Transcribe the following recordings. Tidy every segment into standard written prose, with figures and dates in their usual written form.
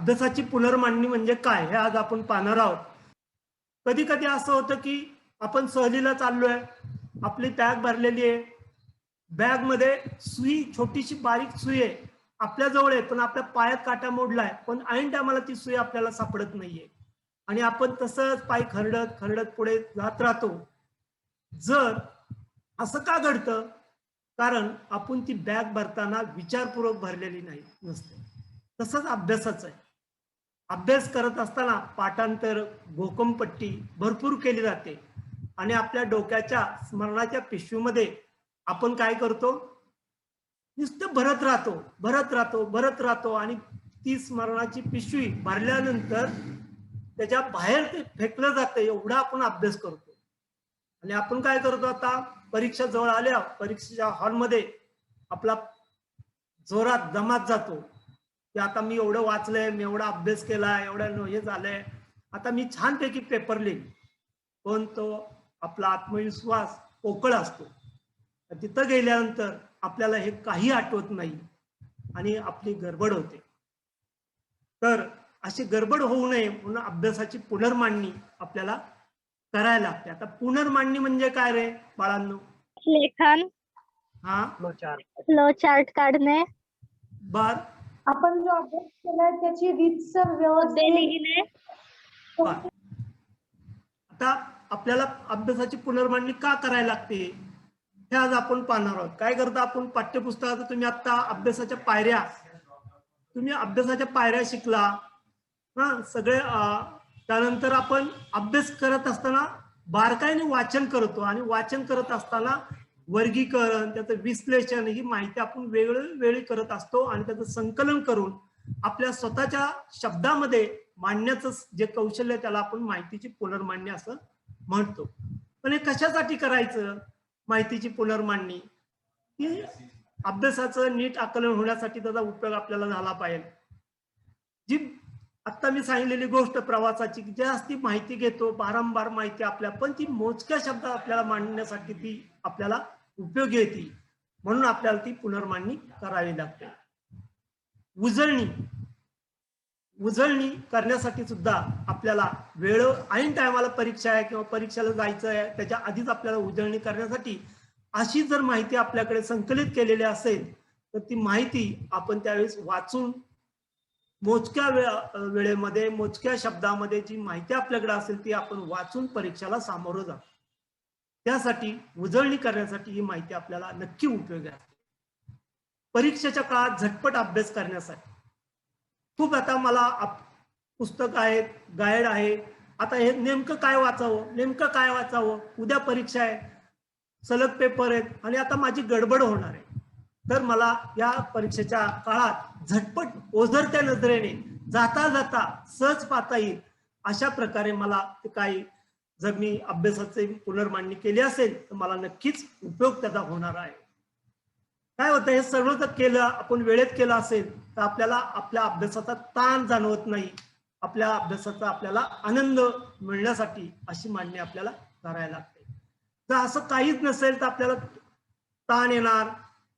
अभ्यासाची पुनर्मांडणी म्हणजे काय हे आज आपण पाहणार आहोत. कधी कधी असं होतं की आपण सहलीला चाललोय, आपली बॅग भरलेली आहे, बॅग मध्ये सुई, छोटीशी बारीक सुई आहे आपल्या जवळ आहे, पण आपल्या पायात काटा मोडलाय, पण ऐन टायमाला ती सुई आपल्याला सापडत नाहीये आणि आपण तसंच पाय खरडत खरडत पुढे जात राहतो. जर असं का घडतं? कारण आपण ती बॅग भरताना विचारपूर्वक भरलेली नाही नसते. तसंच अभ्यासाचं आहे. अभ्यास करत असताना पाठांतर, घोकमपट्टी भरपूर केली जाते आणि आपल्या डोक्याच्या स्मरणाच्या पिशवीमध्ये आपण काय करतो? नुसतं भरत राहतो, भरत राहतो, भरत राहतो आणि ती स्मरणाची पिशवी भरल्यानंतर त्याच्या बाहेर ते फेकलं जातं, एवढा आपण अभ्यास करतो. आणि आपण काय करतो? आता परीक्षा जवळ आल्या, परीक्षेच्या हॉलमध्ये आपला जोरात दमात जातो की आता मी एवढं वाचलंय, मी एवढा अभ्यास केलाय, एवढं हे झालंय, आता मी छानपैकी पेपर लिहीन. पण तो आपला आत्मविश्वास पोकळ असतो. तिथं गेल्यानंतर आपल्याला हे काही आठवत नाही आणि आपली गडबड होते. तर अशी गडबड होऊ नये म्हणून अभ्यासाची पुनर्मांडणी आपल्याला करायला लागते. आता पुनर्मांडणी म्हणजे काय रे बाळांनो? लेखन, हा, फ्लो चार्ट काढणे, बर, आपण जो अभ्यास केलाय त्याची रीतसर मुद्दे व्यवस्थित लिहिणे, बर. आता आपल्याला अभ्यासाची पुनर्मांडणी का करायला लागते हे आज आपण पाहणार आहोत. काय करता आपण? पाठ्यपुस्तकात तुम्ही आता अभ्यासाच्या पायऱ्या शिकला, हा सगळे. त्यानंतर आपण अभ्यास करत असताना बारकाईने वाचन करतो आणि वाचन करत असताना वर्गीकरण, त्याचं विश्लेषण, ही माहिती आपण वेळोवेळी करत असतो आणि त्याचं संकलन करून आपल्या स्वतःच्या शब्दामध्ये मांडण्याचं जे कौशल्य आहे त्याला आपण माहितीची पुनर्मांडणी असं म्हणतो. पण हे कशासाठी करायचं? माहितीची पुनर्मांडणी ही अभ्यासाचं नीट आकलन होण्यासाठी त्याचा उपयोग आपल्याला झाला पाहिजे. जी आता मी सांगितलेली गोष्ट प्रवासाची, जास्ती माहिती घेतो, वारंवार माहिती आपल्या, पण ती मोजक्या शब्दात आपल्याला मांडण्यासाठी ती आपल्याला उपयोगी येते, म्हणून आपल्याला ती पुनर्मांडणी करावी लागते. उजळणी करण्यासाठी सुद्धा आपल्याला ऐन टायमाला परीक्षा आहे किंवा परीक्षेला जायचं आहे, त्याच्या आधीच आपल्याला उजळणी करण्यासाठी अशी जर माहिती आपल्याकडे संकलित केलेली असेल तर ती माहिती आपण त्यावेळेस वाचून मोजक्या वेळेमध्ये, मोजक्या शब्दामध्ये जी माहिती आपल्याकडे असेल ती आपण वाचून परीक्षेला सामोरं जातो. त्यासाठी उजळणी करण्यासाठी ही माहिती आपल्याला नक्की उपयोगी असते. परीक्षेच्या काळात झटपट अभ्यास करण्यासाठी खूप, आता मला पुस्तक आहेत, गाईड आहे, आता हे नेमकं काय वाचावं, उद्या परीक्षा आहे, सलग पेपर आहेत आणि आता माझी गडबड होणार आहे, तर मला या परीक्षेच्या काळात झटपट ओझरत्या नजरेने जाता जाता सहज पाहता येईल अशा प्रकारे मला ते काही, जर मी अभ्यासाची पुनर्मांडणी केली असेल तर मला नक्कीच उपयोग त्याचा होणार आहे. काय होतं? हे सर्व जर केलं, आपण वेळेत केलं असेल तर आपल्याला आपल्या अभ्यासाचा ताण जाणवत नाही, आपल्या अभ्यासाचा आपल्याला आनंद मिळण्यासाठी अशी मांडणी आपल्याला करायला लागते. जर असं काहीच नसेल तर आपल्याला ताण येणार,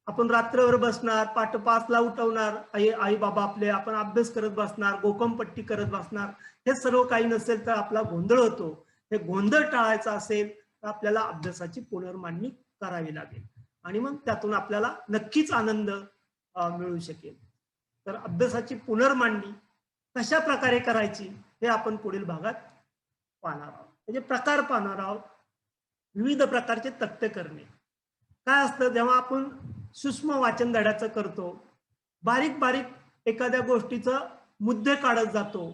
आपण रात्रभर बसणार, पाठ 5ला उठवणार आई बाबा आपले, आपण अभ्यास करत बसणार, गोकमपट्टी करत बसणार. हे सर्व काही नसेल तर आपला गोंधळ होतो. हे गोंधळ टाळायचा असेल तर आपल्याला अभ्यासाची पुनर्मांडणी करावी लागेल आणि मग त्यातून आपल्याला नक्कीच आनंद मिळू शकेल. तर अभ्यासाची पुनर्मांडणी कशा प्रकारे करायची हे आपण पुढील भागात पाहणार आहोत. म्हणजे प्रकार पाहणार आहोत. विविध प्रकारचे तक्ते करणे. काय असतं, जेव्हा आपण सूक्ष्म वाचन धड्याचं करतो, बारीक बारीक एखाद्या गोष्टीचं मुद्दे काढत जातो,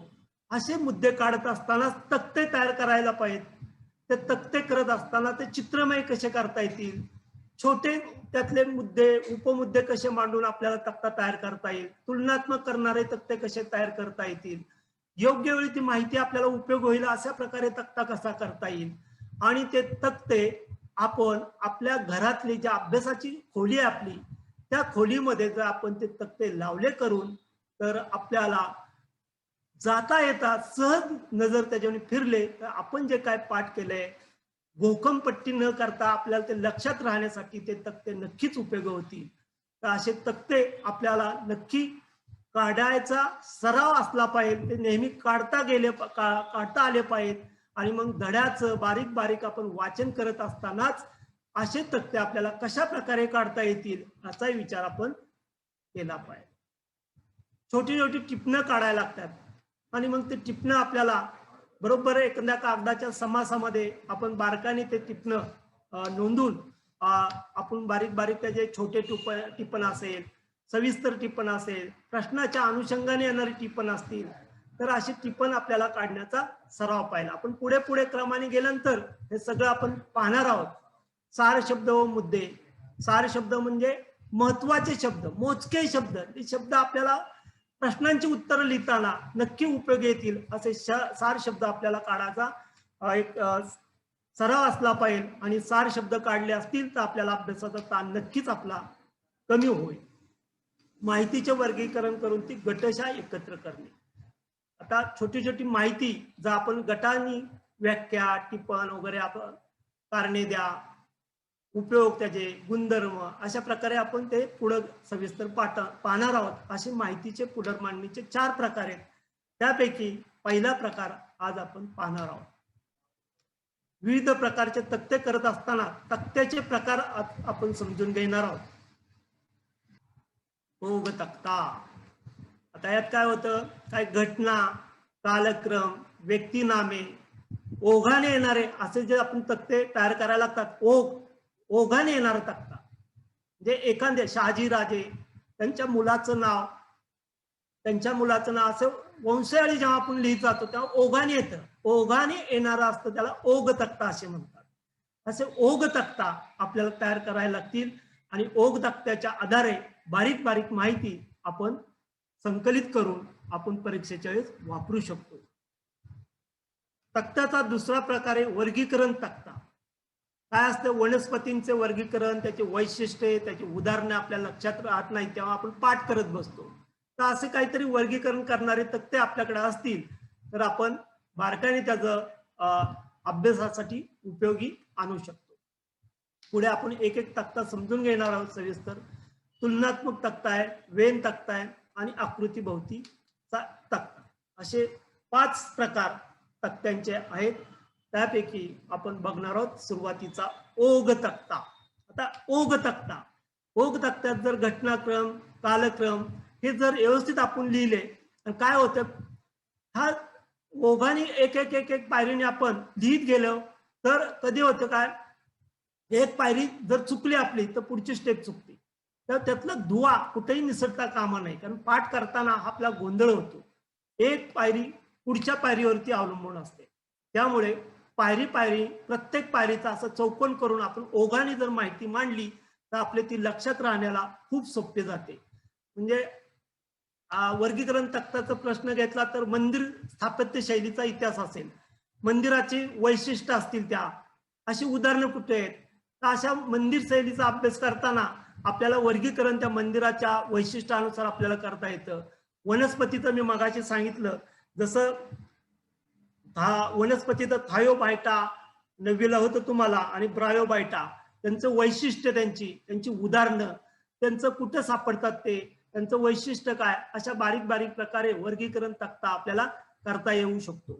असे मुद्दे काढत असताना तक्ते तयार करायला पाहिजेत. ते तक्ते करत असताना ते चित्रमय कसे करता येतील, छोटे त्यातले मुद्दे, उपमुद्दे कसे मांडून आपल्याला तक्ता तयार करता येईल, तुलनात्मक करणारे तक्ते कसे तयार करता येतील, योग्य वेळी ती माहिती आपल्याला उपयोग होईल अशा प्रकारे तक्ता कसा करता येईल, आणि ते तक्ते आपण आपल्या घरातली जी अभ्यासाची खोली आहे आपली, त्या खोलीमध्ये जर आपण ते तक्ते लावले करून, तर आपल्याला जाता येता सहज नजर त्याच्यावर फिरले तर आपण जे काय पाठ केलंय, घोकमपट्टी न करता आपल्याला ते लक्षात राहण्यासाठी ते तक्ते नक्कीच उपयोग होतील. तर असे तक्ते आपल्याला नक्की काढायचा सराव असला पाहिजे, ते नेहमी काढता आले पाहिजेत. आणि मग धड्याचं बारीक बारीक आपण वाचन करत असतानाच असे तक्ते आपल्याला कशा प्रकारे काढता येतील याचाही विचार आपण केला पाहिजे. छोटी छोटी टिपणं काढायला लागतात आणि मग ते टिपणं आपल्याला बरोबर एखाद्या कागदाच्या समासामध्ये आपण बारकाने ते टिपणं नोंदून आपण बारीक बारीक त्याचे छोटे टिपण असेल, सविस्तर टिपण असेल, प्रश्नाच्या अनुषंगाने येणारी टिपण असतील, तर अशी टिपण आपल्याला काढण्याचा सराव पाहिजे. आपण पुढे पुढे क्रमाने गेल्यानंतर हे सगळं आपण पाहणार आहोत. सार शब्द व मुद्दे. सार शब्द म्हणजे महत्वाचे शब्द, मोजके शब्द. ते शब्द आपल्याला प्रश्नांची उत्तरं लिहिताना नक्की उपयोगी येतील असे सार शब्द आपल्याला काढायचा एक सराव असला पाहिजे. आणि सार शब्द काढले असतील तर आपल्याला अभ्यासाचा ताण नक्कीच आपला कमी होईल. माहितीचे वर्गीकरण करून ती गटशः एकत्र करणे. आता छोटी छोटी माहिती जर आपण गटांनी व्याख्या, टिपण वगैरे आपण कारणे द्या, उपयोग, त्याचे गुणधर्म, अशा प्रकारे आपण ते पुढे सविस्तर पाहणार आहोत. असे माहितीचे पुनर्मांडणीचे 4 प्रकार आहेत. त्यापैकी पहिला प्रकार आज आपण पाहणार आहोत. विविध प्रकारचे तक्ते करत असताना तक्त्याचे प्रकार आपण समजून घेणार आहोत. ओघ तक्ता. आता यात काय होतं, काय घटना, कालक्रम, व्यक्तिनामे, ओघाने येणारे असे जे आपण तक्ते तयार करायला लागतात. ओघाने येणारा तक्ता म्हणजे एखाद्या शहाजी राजे त्यांच्या मुलाचं नाव असं वंशावळी जेव्हा आपण लिहित जातो तेव्हा ओघाने येतं. ओघाने येणारा असतं, त्याला ओघ तक्ता असे म्हणतात. असे ओघ तक्ता आपल्याला तयार करायला लागतील आणि ओघ तक्त्याच्या आधारे बारीक बारीक माहिती आपण संकलित करून आपण परीक्षेच्या वेळेस वापरू शकतो. तक्त्याचा दुसरा प्रकार आहे वर्गीकरण तक्ता. काय असतं, वनस्पतींचे वर्गीकरण, त्याचे वैशिष्ट्ये, त्याची उदाहरणे आपल्या लक्षात राहत नाही तेव्हा आपण पाठ करत बसतो. तर असे काहीतरी वर्गीकरण करणारे तक्ते आपल्याकडे असतील तर आपण बारकाईने त्याचं अभ्यासासाठी उपयोगी आणू शकतो. पुढे आपण एक एक तक्ता समजून घेणार आहोत सविस्तर. तुलनात्मक तक्ता आहे, वेन तक्ता आहे आणि आकृतीभोवतीचा तक्ता. असे 5 प्रकार तक्त्यांचे आहेत. त्यापैकी आपण बघणार आहोत सुरुवातीचा ओघ तक्ता. आता ओघ तक्त्यात जर घटनाक्रम, कालक्रम हे जर व्यवस्थित आपण लिहिले तर काय होतं, हा ओघाने एक एक एक एक पायरीने आपण लिहित गेलो तर कधी होतं काय, एक पायरी जर चुकली आपली तर पुढची स्टेप चुकते. तर त्यातला दुवा कुठेही निसटता कामा नाही, कारण पाठ करताना आपला गोंधळ होतो. एक पायरी पुढच्या पायरीवरती अवलंबून असते. त्यामुळे पायरी प्रत्येक पायरीचा असं चौकोन करून आपण ओघाने जर माहिती मांडली तर आपले ती लक्षात राहण्याला खूप सोपे जाते. म्हणजे वर्गीकरण तक्त्याचा प्रश्न घेतला तर मंदिर स्थापत्य शैलीचा इतिहास असेल, मंदिराची वैशिष्ट्य असतील, त्या अशी उदाहरणं कुठे आहेत. तर अशा मंदिर शैलीचा अभ्यास करताना आपल्याला वर्गीकरण त्या मंदिराच्या वैशिष्ट्यानुसार आपल्याला करता येतं. वनस्पतीचं मी मगाशी सांगितलं, जसं वनस्पतीचं थायोबायटा नववीला होतं तुम्हाला आणि ब्रायोबायटा, त्यांचं वैशिष्ट्य, त्यांची उदाहरणं, त्यांचं कुठं सापडतात ते, त्यांचं वैशिष्ट्य काय, अशा बारीक बारीक प्रकारे वर्गीकरण तक्ता आपल्याला करता येऊ शकतो.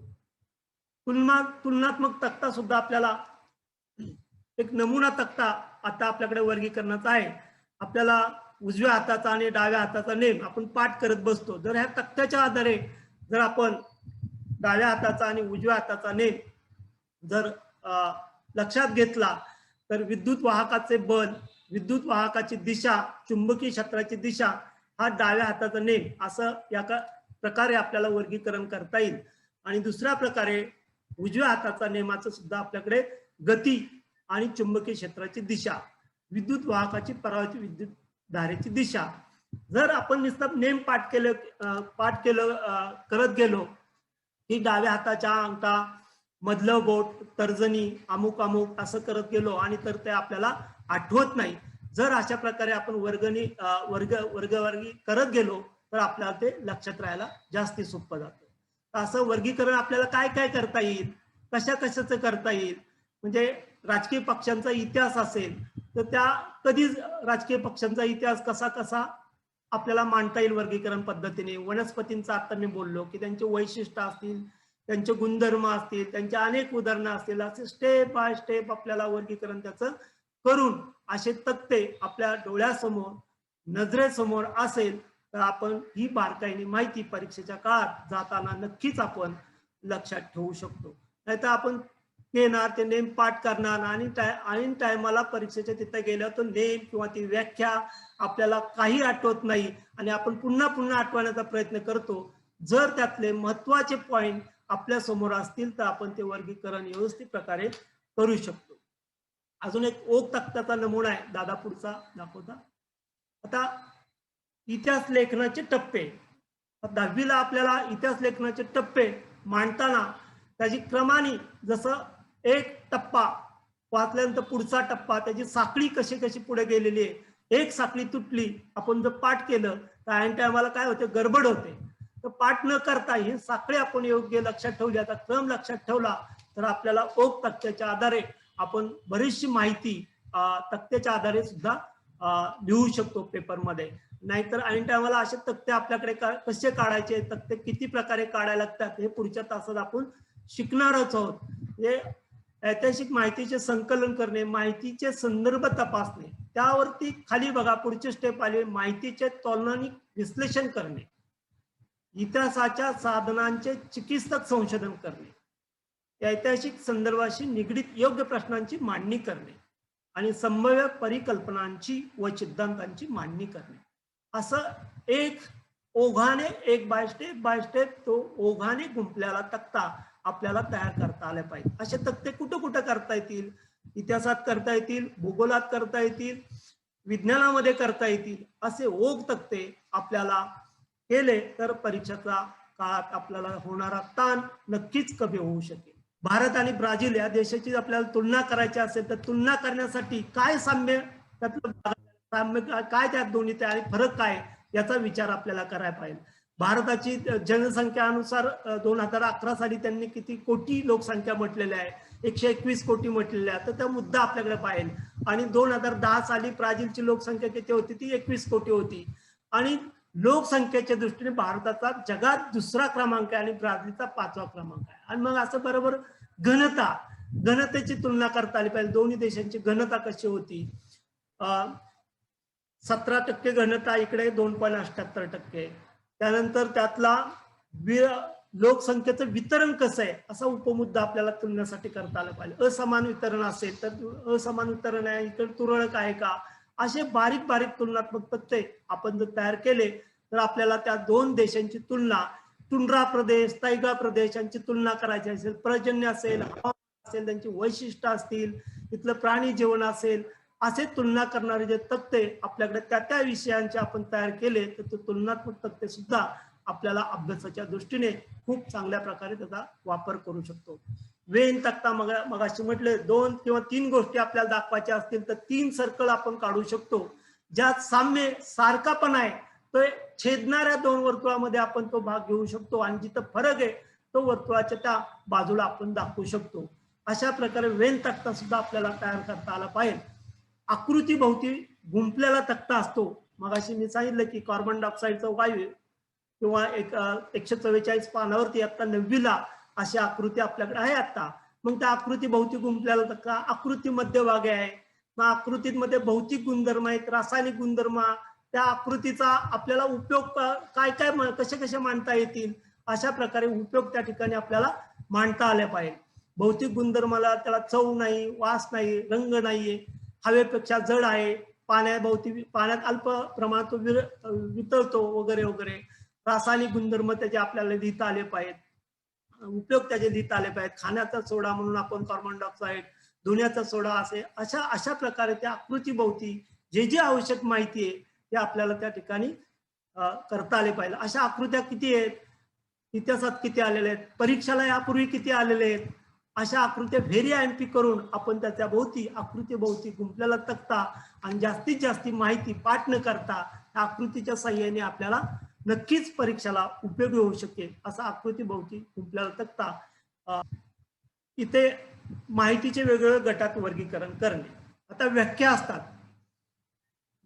तुलनात्मक तक्ता सुद्धा आपल्याला एक नमुना तक्ता आता आपल्याकडे वर्गीकरणाचा आहे. आपल्याला उजव्या हाताचा आणि डाव्या हाताचा नेम आपण पाठ करत बसतो. जर ह्या तक्त्याच्या आधारे जर आपण डाव्या हाताचा आणि उजव्या हाताचा नेम जर लक्षात घेतला तर विद्युत वाहकाचे बल, विद्युत वाहकाची दिशा, चुंबकीय क्षेत्राची दिशा, हा डाव्या हाताचा नेम, असं या प्रकारे आपल्याला वर्गीकरण करता येईल. आणि दुसऱ्या प्रकारे उजव्या हाताचा नेमाचं सुद्धा आपल्याकडे गती आणि चुंबकीय क्षेत्राची दिशा, विद्युत वाहकाची परावर्तित विद्युत धारेची दिशा. जर आपण नुसतं नेम पाठ केलं करत गेलो की डाव्या हाताच्या अंगठा, मधलं बोट, तर्जनी, अमुक अमुक असं करत गेलो आणि तर ते आपल्याला आठवत नाही. जर अशा प्रकारे आपण वर्गवर्गी करत गेलो तर आपल्याला ते लक्षात राहायला जास्त सोपं जातं. असं वर्गीकरण आपल्याला काय काय करता येईल, कशाचं करता येईल. म्हणजे राजकीय पक्षांचा इतिहास असेल तर त्या कधी राजकीय पक्षांचा इतिहास कसा आपल्याला मांडता येईल वर्गीकरण पद्धतीने. वनस्पतींचं आता मी बोललो की त्यांचे वैशिष्ट्य असतील, त्यांचे गुणधर्म असतील, त्यांच्या अनेक उदाहरणं असतील, असे स्टेप बाय स्टेप आपल्याला वर्गीकरण त्याचं करून असे तक्ते आपल्या डोळ्यासमोर नजरेसमोर असेल तर आपण ही बारकाईने माहिती परीक्षेच्या काळात जाताना नक्कीच आपण लक्षात ठेवू शकतो. नाहीतर आपण येणार ते नेम पाठ करणार आणि ऐन टायमाला परीक्षेच्या तिथे गेलं तर नेम किंवा ती व्याख्या आपल्याला काही आठवत नाही आणि आपण पुन्हा पुन्हा आठवण्याचा प्रयत्न करतो. जर त्यातले महत्वाचे पॉइंट आपल्या समोर असतील तर आपण ते वर्गीकरण व्यवस्थित प्रकारे करू शकतो. अजून एक ओक तक्त्याचा नमुना आहे, दादा पुढचा दाखवता. आता इतिहास लेखनाचे टप्पे, 10वीला आपल्याला इतिहास लेखनाचे टप्पे मांडताना त्याची क्रमाने जसं एक टप्पा वाचल्यानंतर पुढचा टप्पा त्याची साखळी कशी कशी पुढे गेलेली आहे. एक साखळी तुटली, आपण जर पाठ केलं तर ऐन टायमाला काय होते, गडबड होते. तर पाठ न करता ही साखळी आपण योग्य लक्षात ठेवली, आता क्रम लक्षात ठेवला तर आपल्याला ओक तक्त्याच्या आधारे आपण बरीचशी माहिती तक्त्याच्या आधारे सुद्धा लिहू शकतो पेपरमध्ये. नाहीतर ऐन टायमाला असे तक्ते आपल्याकडे कसे काढायचे, तक्ते किती प्रकारे काढायला लागतात हे पुढच्या तासात आपण शिकणारच आहोत. हे ऐतिहासिक माहितीचे संकलन करणे, माहितीचे संदर्भ तपासणे, त्यावरती खाली बघा पुढचे स्टेप आले, माहितीचे तोलनाने विश्लेषण करणे, इतिहासाच्या साधनांचे चिकित्सक संशोधन करणे, ऐतिहासिक संदर्भाशी निगडीत योग्य प्रश्नांची मांडणी करणे आणि संभाव्य परिकल्पनांची व सिद्धांतांची मांडणी करणे. असं एक ओघाने एक बाय स्टेप तो ओघाने गुंपलेला तक्ता आपल्याला तयार करता आले पाहिजे. असे तक्ते कुठं कुठं करता येतील, इतिहासात करता येतील, भूगोलात करता येतील, विज्ञानामध्ये करता येतील. असे ओघ तक्ते आपल्याला केले तर परीक्षेच्या काळात आपल्याला होणारा ताण नक्कीच कमी होऊ शकेल. भारत आणि ब्राझील या देशाची आपल्याला तुलना करायची असेल तर तुलना करण्यासाठी काय साम्य, त्यातलं काय त्यात दोन्ही आणि फरक काय याचा विचार आपल्याला करायला पाहिजे. भारताची जनसंख्या अनुसार 2011 साली त्यांनी किती कोटी लोकसंख्या म्हटलेली आहे, 121 कोटी म्हटलेल्या आहे, तर त्या मुद्दा आपल्याकडे पाहिजे. आणि 2010 साली ब्राझीलची लोकसंख्या किती होती, ती 21 कोटी होती. आणि लोकसंख्येच्या दृष्टीने भारताचा जगात 2रा क्रमांक आहे आणि ब्राझीलचा 5वा क्रमांक आहे. आणि मग असं बरोबर घनतेची तुलना करता आली पाहिजे. दोन्ही देशांची घनता कशी होती, 17% घनता इकडे, 2.78%. त्यानंतर त्यातला लोकसंख्येचं वितरण कसं आहे असा उपमुद्दा आपल्याला तुलनेसाठी करता आला पाहिजे. असमान वितरण असेल तर असमान वितरण आहे, इकडे तुरळक आहे का, असे बारीक बारीक तुलनात्मक तक्ते आपण जर तयार केले तर आपल्याला त्या दोन देशांची तुलना, टुंड्रा प्रदेश, तैगा प्रदेश यांची तुलना करायची असेल, पर्जन्य असेल, हवामान असेल, त्यांची वैशिष्ट्य असतील, इथलं प्राणी जीवन असेल, असे तुलना करणारे जे तक्ते आपल्याकडे त्या विषयांचे आपण तयार केले तर ते तुलनात्मक तक्ते सुद्धा आपल्याला अभ्यासाच्या दृष्टीने खूप चांगल्या प्रकारे त्याचा वापर करू शकतो. वेन तक्ता मगाशी म्हटले 2 किंवा 3 गोष्टी आपल्याला दाखवायच्या असतील तर 3 सर्कल आपण काढू शकतो. ज्यात साम्य सारखा पण आहे तो छेदणाऱ्या 2 वर्तुळामध्ये आपण तो भाग घेऊ शकतो आणि जिथं फरक आहे तो वर्तुळाच्या त्या बाजूला आपण दाखवू शकतो. अशा प्रकारे वेन तक्ता सुद्धा आपल्याला तयार करता आला पाहिजे. आकृती भोवती गुंपलेला तक्ता असतो. मगाशी मी सांगितलं की कार्बन डायऑक्साईडचा वायू किंवा 144 पानावरती आता 9वीला अशी आकृती आपल्याकडे आहे आता. मग त्या आकृती भोवती गुंपलेला तक्ता, आकृती मध्यभागी आहे. मग आकृतीमध्ये भौतिक गुणधर्म आहेत, रासायनिक गुणधर्म, त्या आकृतीचा आपल्याला उपयोग काय काय कसे कसे मांडता येतील अशा प्रकारे उपयोग त्या ठिकाणी आपल्याला मांडता आले पाहिजे. भौतिक गुणधर्माला त्याला चव नाही, वास नाही, रंग नाहीये, हवेपेक्षा जड आहे, पाण्यात अल्प प्रमाणात वितळतो वगैरे वगैरे. रासायनिक गुणधर्म त्याचे आपल्याला लिहिता आले पाहिजेत, उपयोग त्याचे लिहिता आले पाहिजेत. खाण्याचा सोडा म्हणून आपण कार्बन डायऑक्साईड, धुण्याचा सोडा असे अशा प्रकारे त्या आकृती भोवती जे जे आवश्यक माहिती आहे ते आपल्याला त्या ठिकाणी करता आले पाहिजे. अशा आकृत्या किती आहेत, इतिहासात किती आलेल्या आहेत, परीक्षेला यापूर्वी किती आलेले आहेत, अशा आकृत्या व्हेरी एमपी करून आपण त्याच्या भोवती आकृती भोवती गुंपलेला तक्ता आणि जास्तीत जास्त माहिती पाठ न करता आकृतीच्या साहाय्याने आपल्याला नक्कीच परीक्षेला उपयोगी होऊ शकेल असा आकृती भोवती गुंपलेला तक्ता. इथे माहितीचे वेगवेगळ्या गटात वर्गीकरण करणे. आता व्याख्या असतात,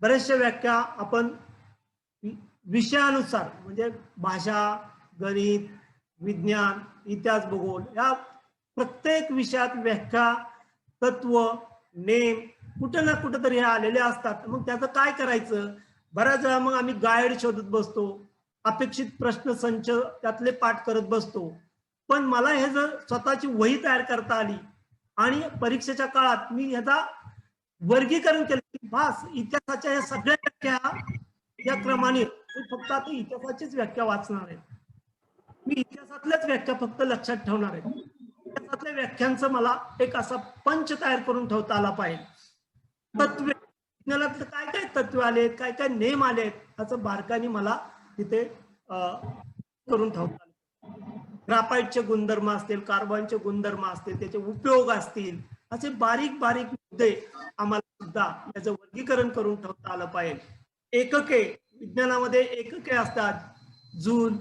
बऱ्याचशा व्याख्या आपण विषयानुसार म्हणजे भाषा, गणित, विज्ञान, इतिहास, भूगोल या प्रत्येक विषयात व्याख्या, तत्व, नेम कुठं ना कुठं तरी हे आलेले असतात. मग त्याचं काय करायचं? बऱ्याच वेळा मग आम्ही गाईड शोधत बसतो, अपेक्षित प्रश्न संच त्यातले पाठ करत बसतो. पण मला हे जर स्वतःची वही तयार करता आली आणि परीक्षेच्या काळात मी ह्याचा वर्गीकरण केलं की बस इतिहासाच्या या सगळ्या व्याख्या या क्रमाने फक्त आता इतिहासाचीच व्याख्या वाचणार आहे. मी इतिहासातल्याच व्याख्या फक्त लक्षात ठेवणार आहे. इतिहासातल्या व्याख्यांचं मला एक असा पंच तयार करून ठेवता आला पाहिजे. तत्व विज्ञानातलं काय काय तत्व आलेत, काय काय नेम आलेत याचं बारकाईने मला तिथे करून ठेवता आलं. ग्राफाईटचे गुणधर्म असतील, कार्बनचे गुणधर्म असतील, त्याचे उपयोग असतील, असे बारीक बारीक मुद्दे आम्हाला सुद्धा याचं वर्गीकरण करून ठेवता आलं पाहिजे. एकके विज्ञानामध्ये एकके असतात, जूल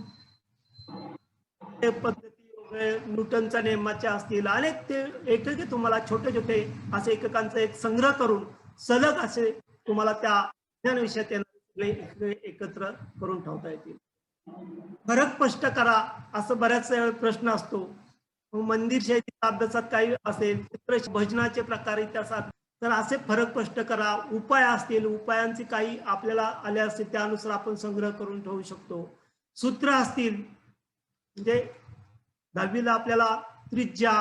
पद्धती वगैरे, न्यूटनच्या नियमाचे असतील, अनेक ते एकके तुम्हाला छोटे छोटे असे एककांचा एक संग्रह करून सलग असे तुम्हाला त्या विज्ञान विषयात येणारे एकत्र करून ठेवता येतील. फरक स्पष्ट करा असं बऱ्याच प्रश्न असतो. मंदिर शैलीच्या अभ्यासात काही असेल, चित्र भजनाचे प्रकार इतिहासात, तर असे फरक स्पष्ट करा. उपाय असतील, उपायांचे काही आपल्याला आले असतील त्यानुसार आपण संग्रह करून ठेवू शकतो. सूत्र असतील म्हणजे 10वीला आपल्याला त्रिज्या,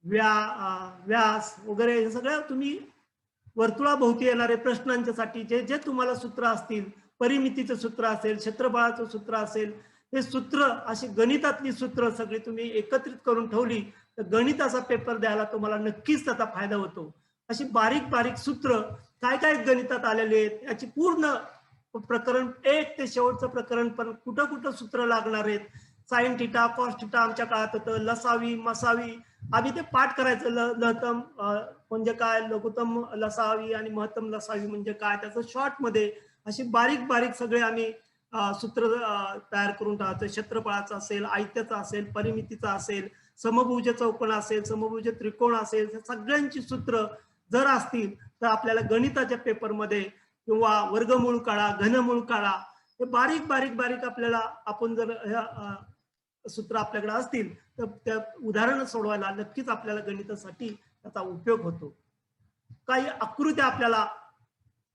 व्यास वगैरे हे सगळं तुम्ही वर्तुळाभोवती येणारे प्रश्नांच्यासाठी जे जे तुम्हाला सूत्र असतील, परिमितीचं सूत्र असेल, क्षेत्रफळाचं सूत्र असेल, हे सूत्र अशी गणितातली सूत्र सगळी तुम्ही एकत्रित करून ठेवली तर गणिताचा पेपर द्यायला तुम्हाला नक्कीच त्याचा फायदा होतो. अशी बारीक बारीक सूत्र काय काय गणितात आलेले आहेत याची पूर्ण प्रकरण एक ते शेवटचं प्रकरण पण कुठं कुठं सूत्र लागणार आहेत. साइन थिटा, कॉस थिटा आमच्या काळात होतं, लसावी, मसावी, आम्ही ते पाठ करायचं. लहतम म्हणजे काय, लघुतम लसावी आणि महत्तम लसावी म्हणजे काय, त्याचं शॉर्ट मध्ये अशी बारीक बारीक सगळे आम्ही सूत्र तयार करून टाकतो. क्षेत्रफळाचं असेल, आयत्याचं असेल, परिमितीचा असेल, समभुज चौकोन असेल, समभुज त्रिकोण असेल, सगळ्यांची सूत्र जर असतील तर आपल्याला गणिताच्या पेपरमध्ये किंवा वर्गमूळ काढा, घनमूळ काढा, हे बारीक बारीक बारीक आपल्याला आपण जर सूत्र आपल्याकडे असतील तर त्या उदाहरणं सोडवायला नक्कीच आपल्याला गणितासाठी त्याचा उपयोग होतो. काही आकृत्या आपल्याला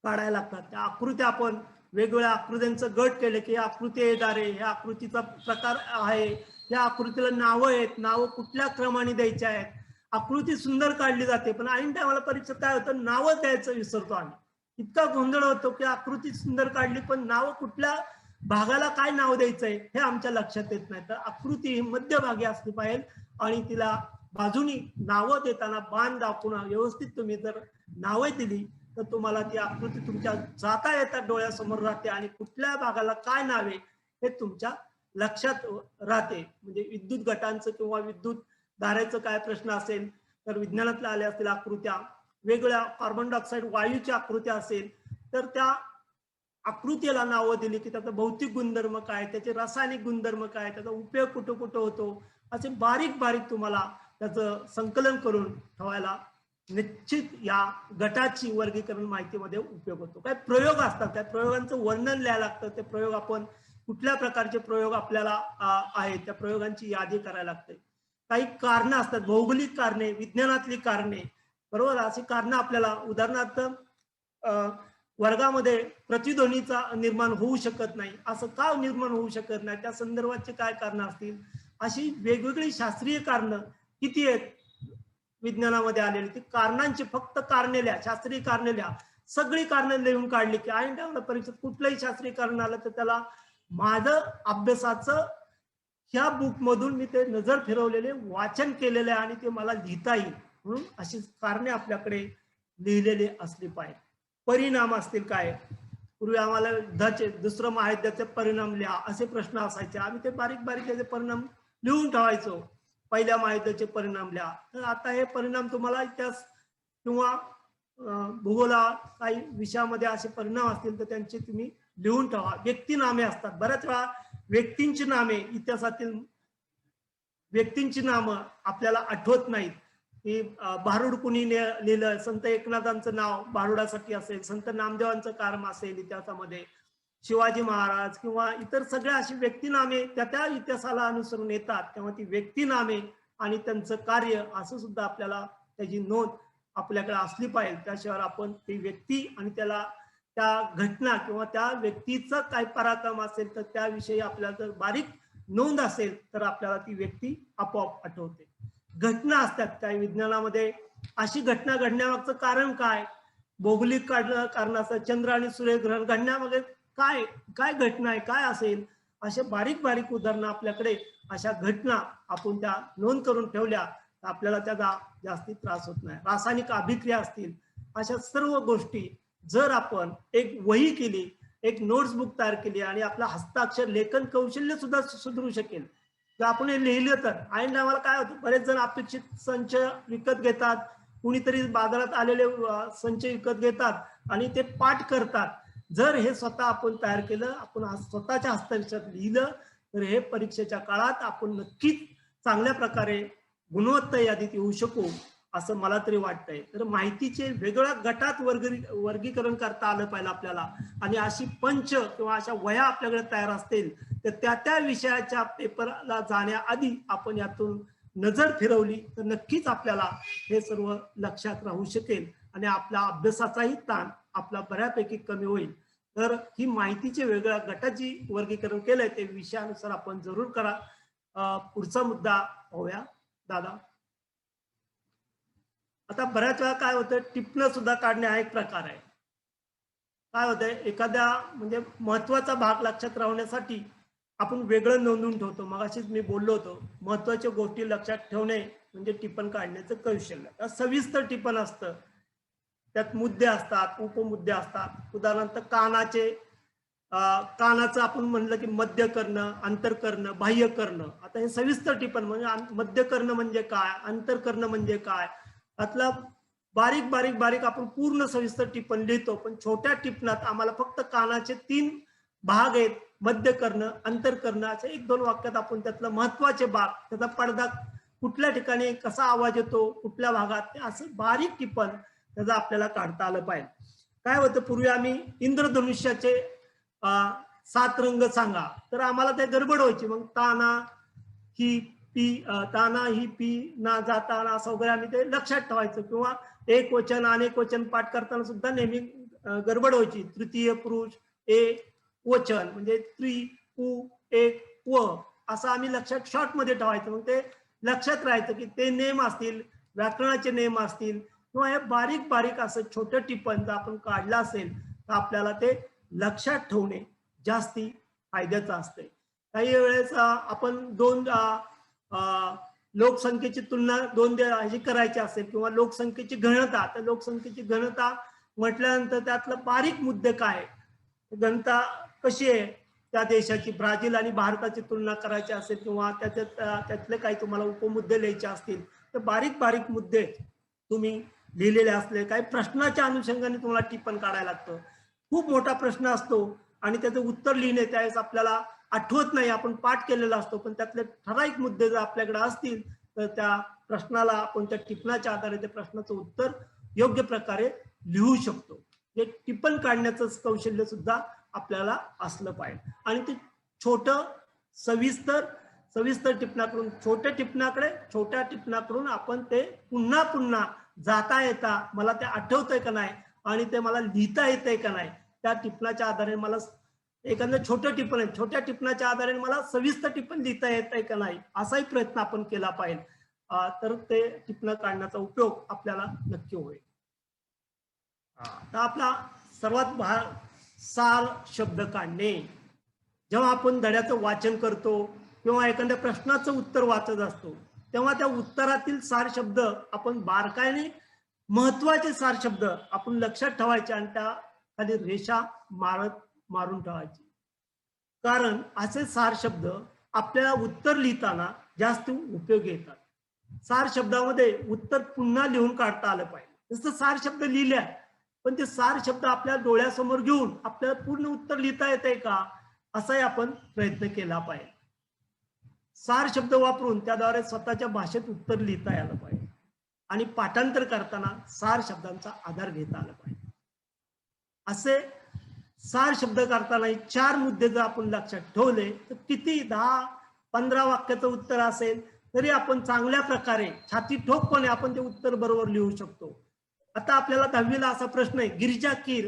काढायला लागतात. त्या आकृत्या आपण वेगवेगळ्या आकृत्यांचं गट केले की आकृती येणारे, ह्या आकृतीचा प्रकार आहे, या आकृतीला नावं आहेत, नावं कुठल्या क्रमाने द्यायची आहेत. आकृती सुंदर काढली जाते पण ऐन टायमाला परीक्षेत काय होतं, नावं द्यायचं विसरतो आम्ही. इतका गोंधळ होतो की आकृती सुंदर काढली पण नावं कुठल्या भागाला काय नाव द्यायचंय हे आमच्या लक्षात येत नाही. तर आकृती ही मध्यभागी असली पाहिजे आणि तिला बाजूनी नावं देताना बाण दाखवून व्यवस्थित तुम्ही जर नावं दिली तर तुम्हाला ती आकृती तुमच्या जाता येता डोळ्यासमोर राहते आणि कुठल्या भागाला काय नावे हे तुमच्या लक्षात राहते. म्हणजे विद्युत गटांचं किंवा विद्युत धारेचं काय प्रश्न असेल तर विज्ञानातल्या आल्या असतील आकृत्या, वेगवेगळ्या कार्बन डायऑक्साईड वायूच्या आकृत्या असेल तर त्या आकृतीला नावं दिली की त्याचा भौतिक गुणधर्म काय, त्याचे रासायनिक गुणधर्म काय, त्याचा उपयोग कुठं कुठं होतो, असे बारीक बारीक तुम्हाला त्याचं संकलन करून ठेवायला निश्चित या गटाची वर्गीकरण माहितीमध्ये उपयोग होतो. काही प्रयोग असतात, त्या प्रयोगांचं वर्णन लिहायला लागतं. ते प्रयोग आपण कुठल्या प्रकारचे प्रयोग आपल्याला आहेत त्या प्रयोगांची यादी करायला लागते. काही कारणं असतात, भौगोलिक कारणे, विज्ञानातली कारणे, बरोबर. अशी कारणं आपल्याला उदाहरणार्थ वर्गामध्ये प्रतिध्वनीचा निर्माण होऊ शकत नाही, असं का निर्माण होऊ शकत नाही, त्या संदर्भाचे काय कारणं असतील, अशी वेगवेगळी शास्त्रीय कारणं किती आहेत विज्ञानामध्ये आलेली. ती कारणांची फक्त कारणे लिहा, शास्त्रीय कारणे लिहा. सगळी कारणं लिहून काढली की ऐन टाइमला परीक्षेत कुठलंही शास्त्रीय कारण आलं तर त्याला माझं अभ्यासाचं ह्या बुक मधून मी ते नजर फिरवलेले वाचन केलेले आणि ते मला लिहिता येईल म्हणून अशी कारणे आपल्याकडे लिहिलेली असली पाहिजे. परिणाम असतील काय, पूर्वी आम्हाला युद्धाचे दुसरं महायुद्धाचे परिणाम लिहा असे प्रश्न असायचे. आम्ही ते बारीक बारीक त्याचे परिणाम लिहून ठेवायचो. पहिल्या महायुद्धाचे परिणाम लिहा. तर आता हे परिणाम तुम्हाला इतिहास किंवा भूगोला काही विषयामध्ये असे परिणाम असतील तर त्यांचे तुम्ही लिहून ठेवा. व्यक्ती नामे असतात, बऱ्याच वेळा व्यक्तींची नामे, इतिहासातील व्यक्तींची नामं आपल्याला आठवत नाहीत. की भारुड कुणी लिहिलं, संत एकनाथांचं नाव भारुडासाठी असेल, संत नामदेवांचं काम असेल इतिहासामध्ये, शिवाजी महाराज किंवा इतर सगळ्या अशी व्यक्तिनामे त्या त्या इतिहासाला अनुसरून येतात, तेव्हा ती व्यक्तिनामे आणि त्यांचं कार्य असं सुद्धा आपल्याला त्याची नोंद आपल्याकडे असली पाहिजे. त्याशिवाय आपण ती व्यक्ती आणि त्याला त्या घटना किंवा त्या व्यक्तीचा काय पराक्रम असेल तर त्याविषयी आपल्याला जर बारीक नोंद असेल तर आपल्याला ती व्यक्ती आपोआप आठवते. घटना असतात काही विज्ञानामध्ये, अशी घटना घडण्यामागचं कारण काय, भौगोलिक कारणाचं चंद्र आणि सूर्यग्रहण घडण्यामागे काय काय घटना आहे, काय असेल, असे बारीक बारीक उदाहरणं आपल्याकडे, अशा घटना आपण त्या नोंद करून ठेवल्या तर आपल्याला त्याचा जास्ती त्रास होत नाही. रासायनिक अभिक्रिया असतील, अशा सर्व गोष्टी जर आपण एक वही केली, एक नोट्स बुक तयार केली आणि आपला हस्ताक्षर लेखन कौशल्य सुद्धा सुधारू शकेल. जर आपण हे लिहिलं तर ऐन टायमाला काय होतं, बरेच जण अपेक्षित संच विकत घेतात, कुणीतरी बाजारात आलेले संच विकत घेतात आणि ते पाठ करतात. जर हे स्वतः आपण तयार केलं, आपण स्वतःच्या हस्ताक्षरात लिहिलं तर हे परीक्षेच्या काळात आपण नक्कीच चांगल्या प्रकारे गुणवत्ता यादीत येऊ शकू असं मला तरी वाटतंय. तर माहितीचे वेगवेगळ्या गटात वर्गीकरण करता आलं पाहिजे आपल्याला, आणि अशी पंच किंवा अशा वह्या आपल्याकडे तयार असतील तर त्या त्या विषयाच्या पेपरला जाण्याआधी आपण यातून नजर फिरवली तर नक्कीच आपल्याला हे सर्व लक्षात राहू शकेल आणि आपला अभ्यासाचाही ताण आपला बऱ्यापैकी कमी होईल. तर ही माहितीचे वेगवेगळ्या गटाची वर्गीकरण केलंय ते विषयानुसार आपण जरूर करा. पुढचा मुद्दा पाहूया दादा. आता बऱ्याच वेळा काय होतं, टिपणं सुद्धा काढणे हा एक प्रकार आहे. काय होतंय, एखाद्या म्हणजे महत्वाचा भाग लक्षात राहण्यासाठी आपण वेगळं नोंदवून ठेवतो. मगाशीच मी बोललो होतो, महत्वाच्या गोष्टी लक्षात ठेवणे म्हणजे टिपण काढण्याचं कौशल्य. सविस्तर टिपण असतं, त्यात मुद्दे असतात, उपमुद्दे असतात. उदाहरणार्थ कानाचं आपण म्हणलं की मध्य कर्ण, अंतर कर्ण, बाह्य कर्ण. आता हे सविस्तर टिपण म्हणजे मध्य कर्ण म्हणजे काय, अंतर कर्ण म्हणजे काय, त्यातला बारीक बारीक बारीक आपण पूर्ण सविस्तर टिपण लिहितो. पण छोट्या टिपणात आम्हाला फक्त कानाचे 3 भाग आहेत, मध्य कर्ण, अंतर कर्ण, असे 1-2 वाक्यात आपण त्यातलं महत्वाचे भाग, त्याचा पडदा कुठल्या ठिकाणी कसा आवाज येतो, कुठल्या भागात, असं बारीक टिपण त्याचं आपल्याला काढता आलं पाहिजे. काय होतं, पूर्वी आम्ही इंद्रधनुष्याचे 7 रंग सांगा तर आम्हाला ते गडबड व्हायची. मग ताना ही पी ना जाता ना असं वगैरे आम्ही ते लक्षात ठेवायचं, किंवा एक वचन अनेक वचन पाठ करताना सुद्धा नेहमी गडबड व्हायची. तृतीय पुरुष एक वचन म्हणजे त्रि उ एक व असं आम्ही लक्षात शॉर्ट मध्ये ठेवायचं. मग ते लक्षात राहायचं की ते नेम असतील, व्याकरणाचे नेम असतील, किंवा हे बारीक बारीक असं छोटं टिपण जर आपण काढलं असेल तर आपल्याला ते लक्षात ठेवणे जास्ती फायद्याचं असते. काही वेळेस आपण लोकसंख्येची तुलना 2 करायची असेल किंवा लोकसंख्येची घनता, तर लोकसंख्येची घनता म्हटल्यानंतर त्यातलं बारीक मुद्दे काय, घनता कशी आहे त्या देशाची, ब्राझील आणि भारताची तुलना करायची असेल किंवा त्यातले काही तुम्हाला उपमुद्दे लिहायचे असतील तर बारीक बारीक मुद्दे तुम्ही लिहिलेले असले. काही प्रश्नाच्या अनुषंगाने तुम्हाला टिपण काढायला लागतं. खूप मोठा प्रश्न असतो आणि त्याचं उत्तर लिहिणे त्यावेळेस आपल्याला आठवत नाही, आपण पाठ केलेला असतो, पण त्यातले ठराविक मुद्दे जर आपल्याकडे असतील तर त्या प्रश्नाला आपण त्या टिपणाच्या आधारे त्या प्रश्नाचं उत्तर योग्य प्रकारे लिहू शकतो. हे टिपण काढण्याचं कौशल्य सुद्धा आपल्याला असलं पाहिजे. आणि ते छोटं सविस्तर टिपणाकडून छोट्या टिपणाकडून आपण ते पुन्हा पुन्हा जाता येता मला ते आठवतंय का नाही आणि ते मला लिहिता येतंय का नाही, त्या टिपणाच्या आधारे मला एखादं छोटं टिपण आहे, छोट्या टिपणाच्या आधारे मला सविस्तर टिपण लिहिता येतंय का नाही असाही प्रयत्न आपण केला पाहिजे. तर ते टिपणं काढण्याचा उपयोग आपल्याला नक्की होईल. तर आपला सर्वात भाग सार शब्द काढणे. जेव्हा आपण धड्याचं वाचन करतो किंवा एखाद्या प्रश्नाचं उत्तर वाचत असतो तेव्हा त्या उत्तरातील सार शब्द आपण बारकाईने, महत्वाचे सार शब्द आपण लक्षात ठेवायचे आणि त्या खाली रेषा मारून ठेवायची. कारण असे सार शब्द आपल्याला उत्तर लिहिताना जास्त उपयोगी येतात. सार शब्दामध्ये उत्तर पुन्हा लिहून काढता आलं पाहिजे. जसं सार शब्द लिहिल्या पण ते सार शब्द आपल्या डोळ्यासमोर घेऊन आपल्याला पूर्ण उत्तर लिहिता येतंय का असाही आपण प्रयत्न केला पाहिजे. सार शब्द वापरून त्याद्वारे स्वतःच्या भाषेत उत्तर लिहिता यायला पाहिजे आणि पाठांतर करताना सार शब्दांचा आधार घेता आला पाहिजे. असे सार शब्द करताना 4 मुद्दे जर आपण लक्षात ठेवले तर किती 10-15 वाक्याचं उत्तर असेल तरी आपण चांगल्या प्रकारे छाती ठोकपणे आपण ते उत्तर बरोबर लिहू शकतो. आता आपल्याला 10वीला असा प्रश्न आहे, गिरिजा कीर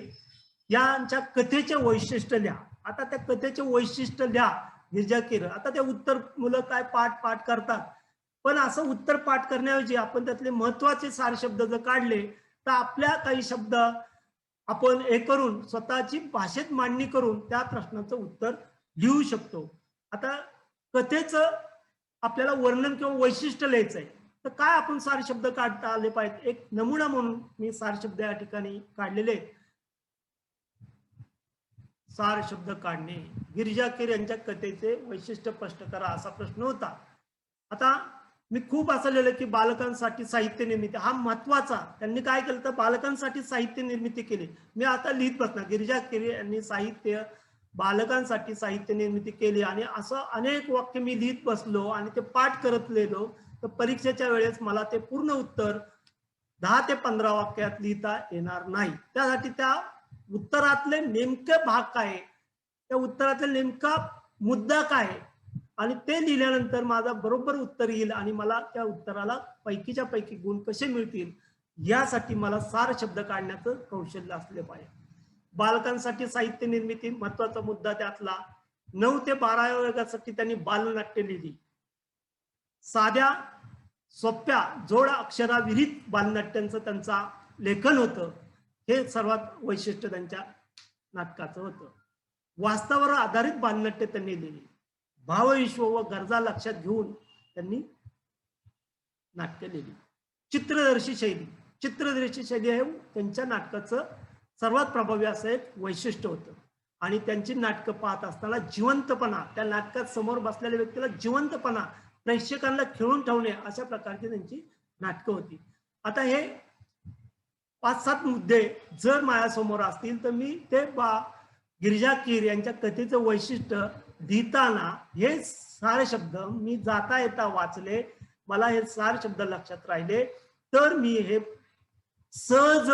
यांच्या कथेचे वैशिष्ट्य लिहा. आता त्या कथेचे वैशिष्ट्य लिहा गिरिजा कीर. आता ते उत्तर मुलं काय पाठ करतात, पण असं उत्तर पाठ करण्याऐवजी आपण त्यातले महत्वाचे सार शब्द जर काढले तर आपल्या काही शब्द आपण हे करून स्वतःची भाषेत मांडणी करून त्या प्रश्नाचं उत्तर लिहू शकतो. आता कथेचं आपल्याला वर्णन किंवा वैशिष्ट्य लिहायचंय तर काय आपण सार शब्द काढता आले पाहिजेत. एक नमुना म्हणून मी सार शब्द या ठिकाणी काढलेले आहेत. सार शब्द काढणे, गिरिजा कीर यांच्या कथेचे वैशिष्ट्य स्पष्ट करा असा प्रश्न होता. आता मी खूप असं लिहिलं की बालकांसाठी साहित्य निर्मिती हा महत्वाचा. त्यांनी काय केलं तर बालकांसाठी साहित्य निर्मिती केली. मी आता लिहित बसणार गिरिजा कीर यांनी बालकांसाठी साहित्य निर्मिती केली आणि असं अनेक वाक्य मी लिहित बसलो आणि ते पाठ करत लिहिलो तर परीक्षेच्या वेळेस मला ते पूर्ण उत्तर 10 ते 15 वाक्यात लिहिता येणार नाही. त्यासाठी त्या उत्तरातले नेमके भाग काय, त्या उत्तरातले नेमका मुद्दा काय आणि ते लिहिल्यानंतर माझा बरोबर उत्तर येईल आणि मला त्या उत्तराला पैकीच्या पैकी गुण कसे मिळतील यासाठी मला सार शब्द काढण्याचं कौशल्य असले पाहिजे. बालकांसाठी साहित्य निर्मिती महत्वाचा मुद्दा त्यातला. 9 ते 12 वर्गासाठी त्यांनी बालनाट्य लिहिली. साध्या सोप्या जोड अक्षराविरहित बालनाट्यांचं त्यांचा लेखन होतं. हे सर्वात वैशिष्ट्य त्यांच्या नाटकाचं होतं. वास्तवावर आधारित बालनाट्य त्यांनी लिहिली. भावविश्व व गरजा लक्षात घेऊन त्यांनी नाट्य लिहिली. चित्रदर्शी शैली हे त्यांच्या नाटकाचं सर्वात प्रभावी असं एक वैशिष्ट्य होतं आणि त्यांची नाटकं पाहत असताना जिवंतपणा, त्या नाटकात समोर बसलेल्या व्यक्तीला जिवंतपणा, प्रेक्षकांना खेळून ठेवणे अशा प्रकारची त्यांची नाटकं होती. आता हे 5-7 मुद्दे जर माझ्यासमोर असतील तर मी ते गिरिजा कीर यांच्या कथेचं वैशिष्ट्य लिहिताना हे सारे शब्द मी जाता येता वाचले, मला हे सारे शब्द लक्षात राहिले तर मी हे सहज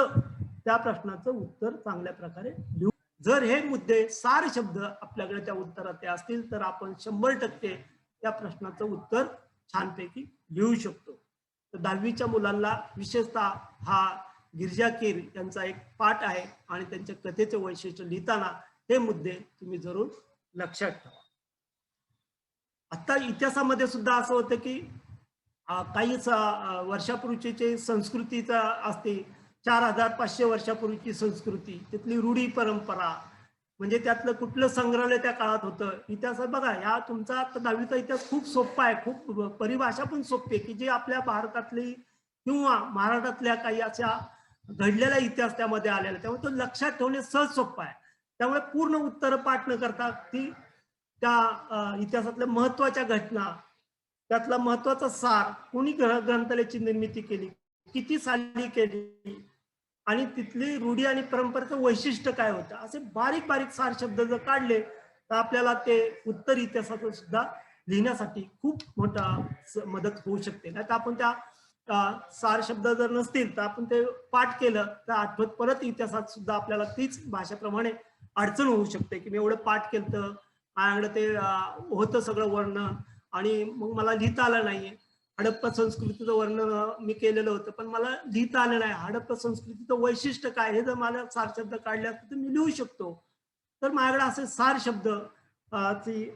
त्या प्रश्नाचं उत्तर चांगल्या प्रकारे लिहू. जर हे मुद्दे सारे शब्द आपल्याकडे त्या उत्तरात असतील तर आपण 100% त्या प्रश्नाचं उत्तर छानपैकी लिहू शकतो. तर 10वीच्या मुलांना विशेषतः हा गिरिजा कीर यांचा एक पाठ आहे आणि त्यांच्या कथेचे वैशिष्ट्य लिहिताना हे मुद्दे तुम्ही जरूर लक्षात ठेवा. आता इतिहासामध्ये सुद्धा असं होतं की काही वर्षापूर्वीची संस्कृतीचा असते, 4500 वर्षापूर्वीची संस्कृती, तिथली रूढी परंपरा, म्हणजे त्यातलं कुठलं संग्रहालय त्या काळात होतं. इतिहासात बघा, ह्या तुमचा 10वीचा इतिहास खूप सोपा आहे, खूप परिभाषा पण सोपी आहे की जे आपल्या भारतातली किंवा महाराष्ट्रातल्या काही अशा घडलेला इतिहास त्यामध्ये आलेला, त्यामुळे तो लक्षात ठेवणे सहज सोपं आहे. त्यामुळे पूर्ण उत्तर पाठ न करता ती त्या इतिहासातल्या महत्वाच्या घटना, त्यातला महत्वाचा सार, कोणी ग्रंथालयाची निर्मिती केली, किती साली केली आणि तिथली रूढी आणि परंपरेचं वैशिष्ट्य काय होतं, असे बारीक बारीक सार शब्द जर काढले तर आपल्याला ते उत्तर इतिहासाचं सुद्धा लिहिण्यासाठी खूप मोठा मदत होऊ शकते. नाही तर आपण त्या सार शब्द जर नसतील तर आपण ते पाठ केलं तर आठवत परत इतिहासात सुद्धा आपल्याला तीच भाषेप्रमाणे अडचण होऊ शकते की मी एवढं पाठ केलं, माझ्याकडे ते होतं सगळं वर्णन आणि मग मला लिहिता आलं नाहीये. हडप्पा संस्कृतीचं वर्णन मी केलेलं होतं पण मला लिहिता आलं नाही. हडप्पा संस्कृतीचं वैशिष्ट्य काय हे जर मला सार शब्द काढले असते तर मी लिहू शकतो. तर माझ्याकडे असे सार शब्द ची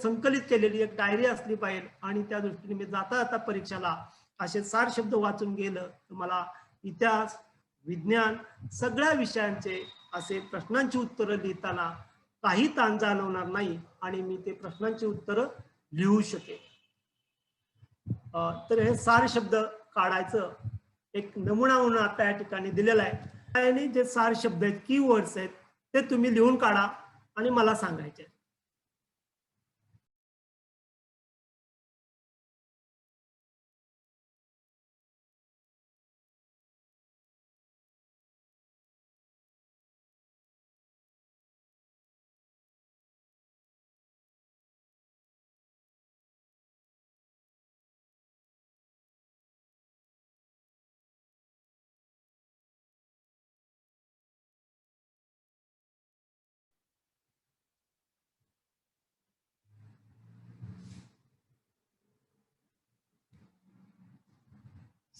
संकलित केलेली एक डायरी असली पाहिजे आणि त्या दृष्टीने मी जाता जाता परीक्षेला असे सार शब्द वाचून गेलं तर मला इतिहास, विज्ञान सगळ्या विषयांचे असे प्रश्नांची उत्तरं लिहिताना काही ताण जाणवणार नाही आणि मी ते प्रश्नांची उत्तरं लिहू शकेल. तर हे सार शब्द काढायचं एक नमुना म्हणून आता या ठिकाणी दिलेला आहे आणि जे सार शब्द आहेत, कीवर्ड्स आहेत, ते तुम्ही लिहून काढा आणि मला सांगायचे.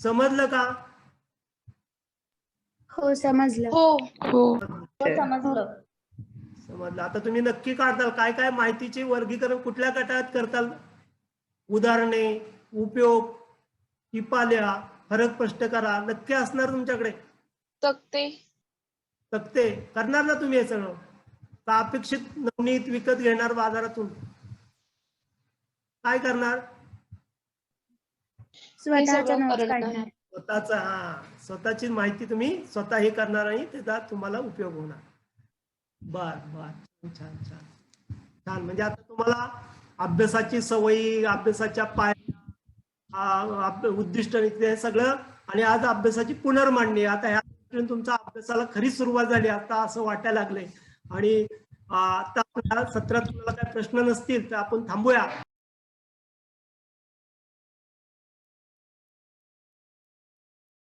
समजलं का? हो समजलं. हो समजलं. समजलं. आता तुम्ही नक्की काढताल काय काय माहितीचे वर्गीकरण कुठल्या गटात करताल? उदाहरणे, उपयोग, टिपा लिहा, फरक स्पष्ट करा. नक्की असणार तुमच्याकडे तक्ते तक्ते. करणार ना तुम्ही हे सगळं? का अपेक्षित नवनीत विकत घेणार बाजारातून? काय करणार? स्वतःच्या सगळं नोट्स करणार. काढणार. स्वतःची माहिती तुम्ही स्वतः हे करणार आणि त्याचा तुम्हाला उपयोग होणार. बर बर, छान छान छान. म्हणजे आता तुम्हाला अभ्यासाची सवयी, अभ्यासाच्या उद्दिष्ट हे सगळं, आणि आज अभ्यासाची पुनर्मांडणी. आता ह्या तुमच्या अभ्यासाला खरी सुरुवात झाली आता असं वाटायला लागलंय. आणि आता आपल्या सत्रात तुम्हाला काही प्रश्न नसतील तर आपण थांबूया.